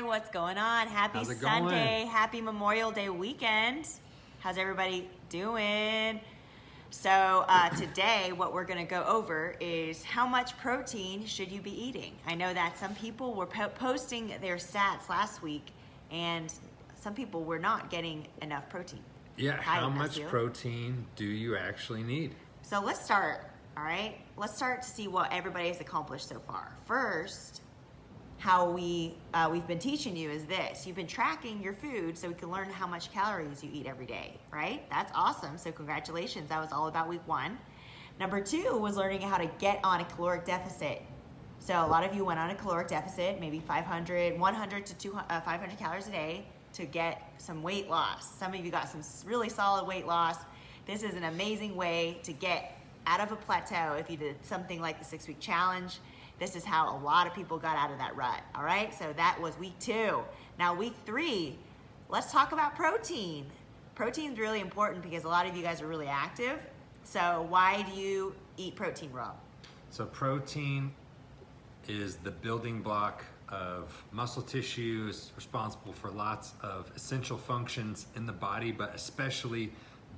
what's going on? Happy How's it Sunday. going? Happy Memorial Day weekend. How's everybody doing? So today what we're going to go over is how much protein should you be eating? I know that some people were posting their stats last week and some people were not getting enough protein. Yeah, Hi, how much Ignacio. protein do you actually need? So let's start, all right? Let's start to see what everybody has accomplished so far. First, how we've been teaching you is this. You've been tracking your food so we can learn how much calories you eat every day, right? That's awesome. So congratulations. That was all about week 1. Number 2 was learning how to get on a caloric deficit. So a lot of you went on a caloric deficit, maybe 100 to 500 calories a day to get some weight loss. Some of you got some really solid weight loss. This is an amazing way to get out of a plateau if you did something like the 6-week challenge. This is how a lot of people got out of that rut, all right? So that was week 2. Now week 3, let's talk about protein. Protein is really important because a lot of you guys are really active. So why do you eat protein, Rob? So protein is the building block of muscle tissue, is responsible for lots of essential functions in the body, but especially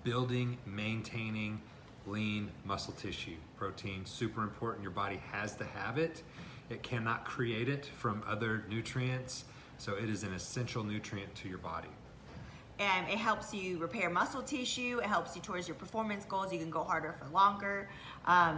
building, maintaining lean muscle tissue. Protein, super important. Your body has to have it. It cannot create it from other nutrients. So it is an essential nutrient to your body. And it helps you repair muscle tissue. It helps you towards your performance goals. You can go harder for longer.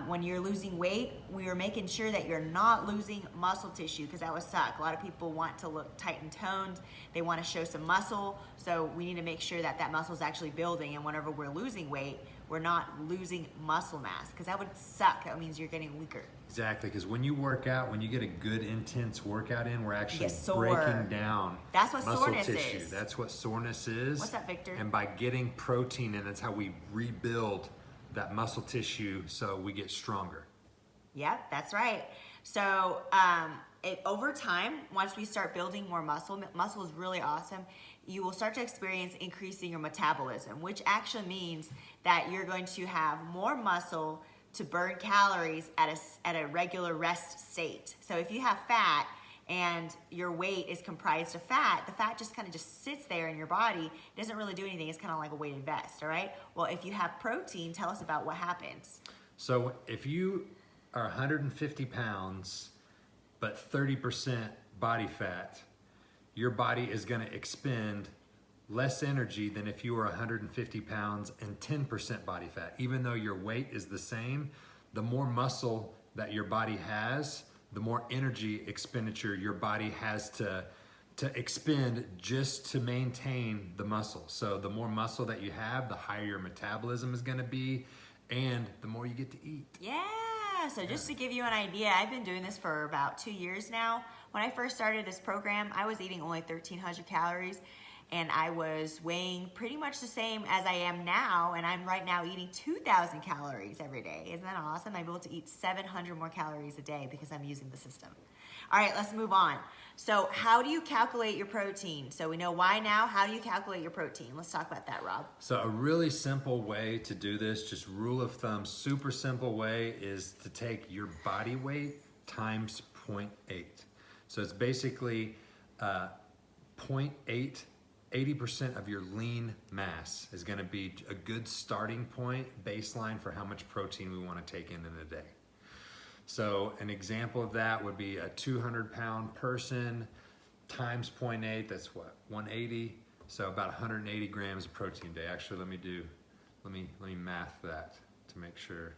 When you're losing weight, we are making sure that you're not losing muscle tissue because that would suck. A lot of people want to look tight and toned. They want to show some muscle. So we need to make sure that that muscle is actually building. And whenever we're losing weight, we're not losing muscle mass because that would suck. That means you're getting weaker. Exactly, because when you work out, when you get a good intense workout in, we're actually sore. breaking down That's what muscle soreness tissue. is. That's what soreness is. What's up, Victor? And by getting protein in, that's how we rebuild that muscle tissue so we get stronger. Yep, that's right. So over time, once we start building more muscle is really awesome. You will start to experience increasing your metabolism, which actually means that you're going to have more muscle to burn calories at a regular rest state. So if you have fat and your weight is comprised of fat, the fat just kind of just sits there in your body. It doesn't really do anything. It's kind of like a weighted vest, all right? Well, if you have protein, tell us about what happens. So if you are 150 pounds, but 30% body fat, your body is going to expend less energy than if you were 150 pounds and 10% body fat. Even though your weight is the same, the more muscle that your body has, the more energy expenditure your body has to expend just to maintain the muscle. So the more muscle that you have, the higher your metabolism is going to be, and the more you get to eat. Yeah, so just to give you an idea, I've been doing this for about 2 years now. When I first started this program, I was eating only 1,300 calories, and I was weighing pretty much the same as I am now, and I'm right now eating 2,000 calories every day. Isn't that awesome? I'm able to eat 700 more calories a day because I'm using the system. All right, let's move on. So how do you calculate your protein? So we know why now. How do you calculate your protein? Let's talk about that, Rob. So a really simple way to do this, just rule of thumb, super simple way, is to take your body weight times 0.8. So it's basically 0.8, 80% of your lean mass is going to be a good starting point, baseline for how much protein we want to take in a day. So an example of that would be a 200-pound person times 0.8, that's what, 180? So about 180 grams of protein a day. Actually, let me math that to make sure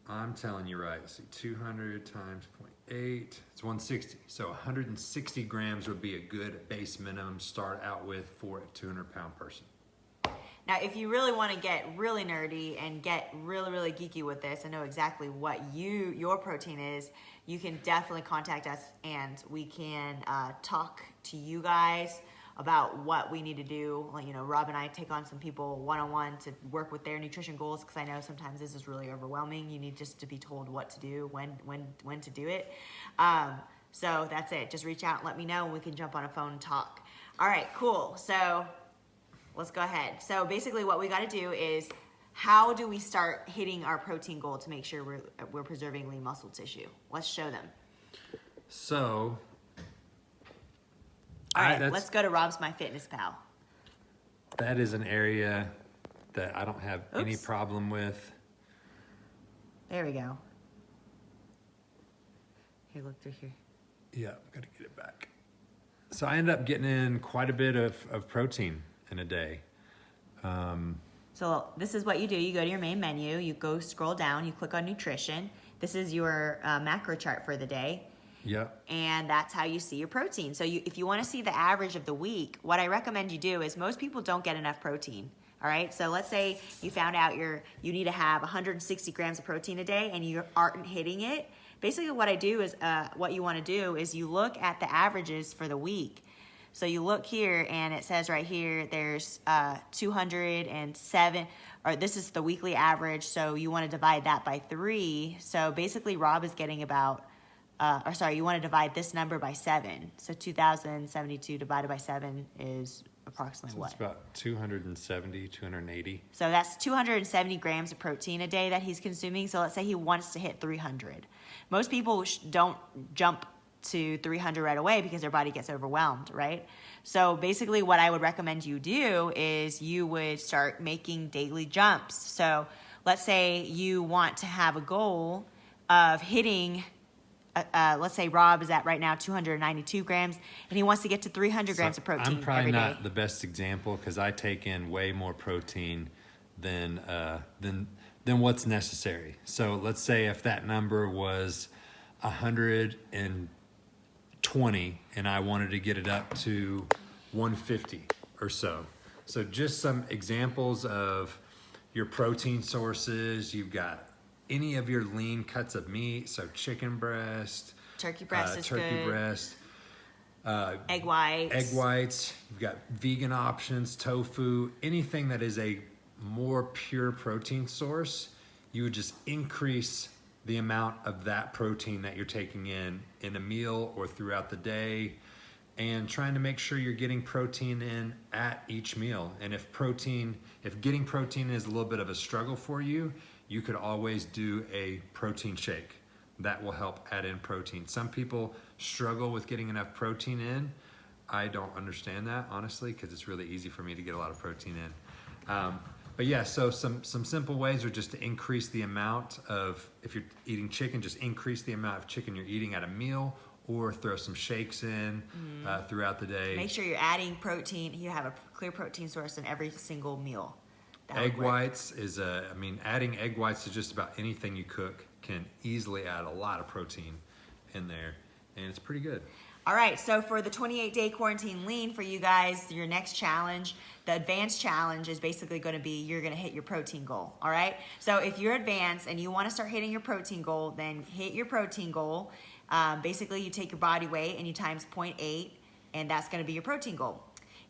I'm telling you right. See, 200 times 0.8, it's 160. So 160 grams would be a good base minimum start out with for a 200-pound person. Now, if you really want to get really nerdy and get really, really geeky with this and know exactly what your protein is, you can definitely contact us and we can talk to you guys about what we need to do. Like, you know, Rob and I take on some people one-on-one to work with their nutrition goals because I know sometimes this is really overwhelming. You need just to be told what to do, when to do it. So that's it. Just reach out and let me know and we can jump on a phone and talk. All right, cool. So let's go ahead. So basically what we got to do is, how do we start hitting our protein goal to make sure we're preserving lean muscle tissue? Let's show them. So All right, that's- let's go to Rob's MyFitnessPal. That is an area that I don't have any Oops. problem with. There we go. Here, look through here. Yeah, I'm gonna get it back. So I end up getting in quite a bit of protein in a day. So this is what you do. You go to your main menu, you go scroll down, you click on nutrition. This is your macro chart for the day. Yep. And that's how you see your protein. So if you want to see the average of the week, what I recommend you do is most people don't get enough protein. All right. So let's say you found out you need to have 160 grams of protein a day and you aren't hitting it. Basically what I do is what you want to do is you look at the averages for the week. So you look here and it says right here there's 207, or this is the weekly average. So you want to divide that by 3. So basically Rob is getting about you want to divide this number by 7. So 2,072 divided by 7 is approximately So what? it's about 270, 280. So that's 270 grams of protein a day that he's consuming. So let's say he wants to hit 300. Most people don't jump to 300 right away because their body gets overwhelmed, right? So basically what I would recommend you do is you would start making daily jumps. So let's say you want to have a goal of hitting let's say Rob is at right now 292 grams and he wants to get to 300 grams of protein I'm probably every day. not the best example because I take in way more protein than what's necessary. So let's say if that number was 120 and I wanted to get it up to 150 or so. So just some examples of your protein sources. You've got any of your lean cuts of meat, so chicken breast, Turkey breast is good. breast, Egg whites. You've got vegan options, tofu, anything that is a more pure protein source. You would just increase the amount of that protein that you're taking in a meal or throughout the day, and trying to make sure you're getting protein in at each meal. And if getting protein is a little bit of a struggle for you, you could always do a protein shake. That will help add in protein. Some people struggle with getting enough protein in. I don't understand that, honestly, because it's really easy for me to get a lot of protein in. But yeah, so some simple ways are just to increase the amount of, if you're eating chicken, just increase the amount of chicken you're eating at a meal, or throw some shakes in throughout the day. Make sure you're adding protein. You have a clear protein source in every single meal. Egg whites is adding egg whites to just about anything you cook can easily add a lot of protein in there, and it's pretty good. All right, so for the 28-day quarantine lean for you guys, your next challenge, the advanced challenge is basically going to be you're going to hit your protein goal, all right? So if you're advanced and you want to start hitting your protein goal, then hit your protein goal. Basically, you take your body weight and you times 0.8, and that's going to be your protein goal.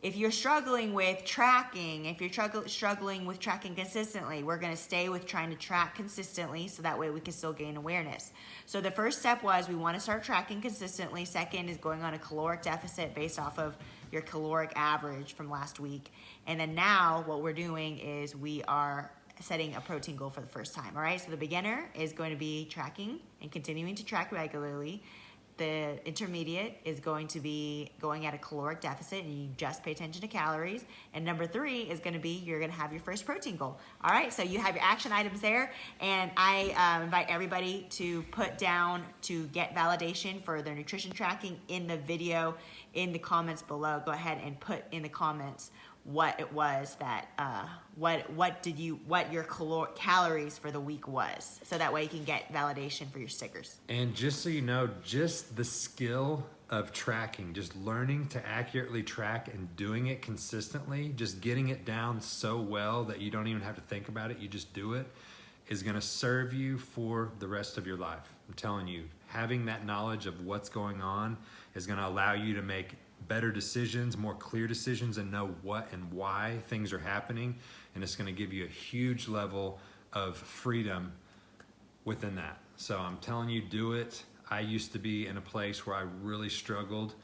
If you're struggling with tracking, if you're struggling with tracking consistently, we're going to stay with trying to track consistently so that way we can still gain awareness. So the first step was we want to start tracking consistently. Second is going on a caloric deficit based off of your caloric average from last week. And then now what we're doing is we are setting a protein goal for the first time. All right, so the beginner is going to be tracking and continuing to track regularly. The intermediate is going to be going at a caloric deficit and you just pay attention to calories. And number 3 is going to be you're going to have your first protein goal. All right, so you have your action items there. And I invite everybody to put down to get validation for their nutrition tracking in the video in the comments below. Go ahead and put in the comments what it was that what your calories for the week was, so that way you can get validation for your stickers. And just so you know, just the skill of tracking, just learning to accurately track and doing it consistently, just getting it down so well that you don't even have to think about it, you just do it, is going to serve you for the rest of your life. I'm telling you, having that knowledge of what's going on is going to allow you to make better decisions, more clear decisions, and know what and why things are happening. And it's going to give you a huge level of freedom within that. So I'm telling you, do it. I used to be in a place where I really struggled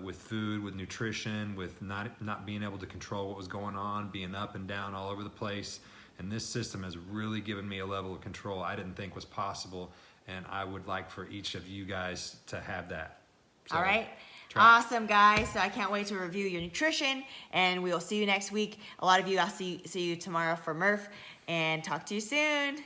with food, with nutrition, with not being able to control what was going on, being up and down all over the place. And this system has really given me a level of control I didn't think was possible. And I would like for each of you guys to have that. So, all right. track. Awesome, guys. So I can't wait to review your nutrition, and we will see you next week. A lot of you, I'll see you tomorrow for Murph, and talk to you soon.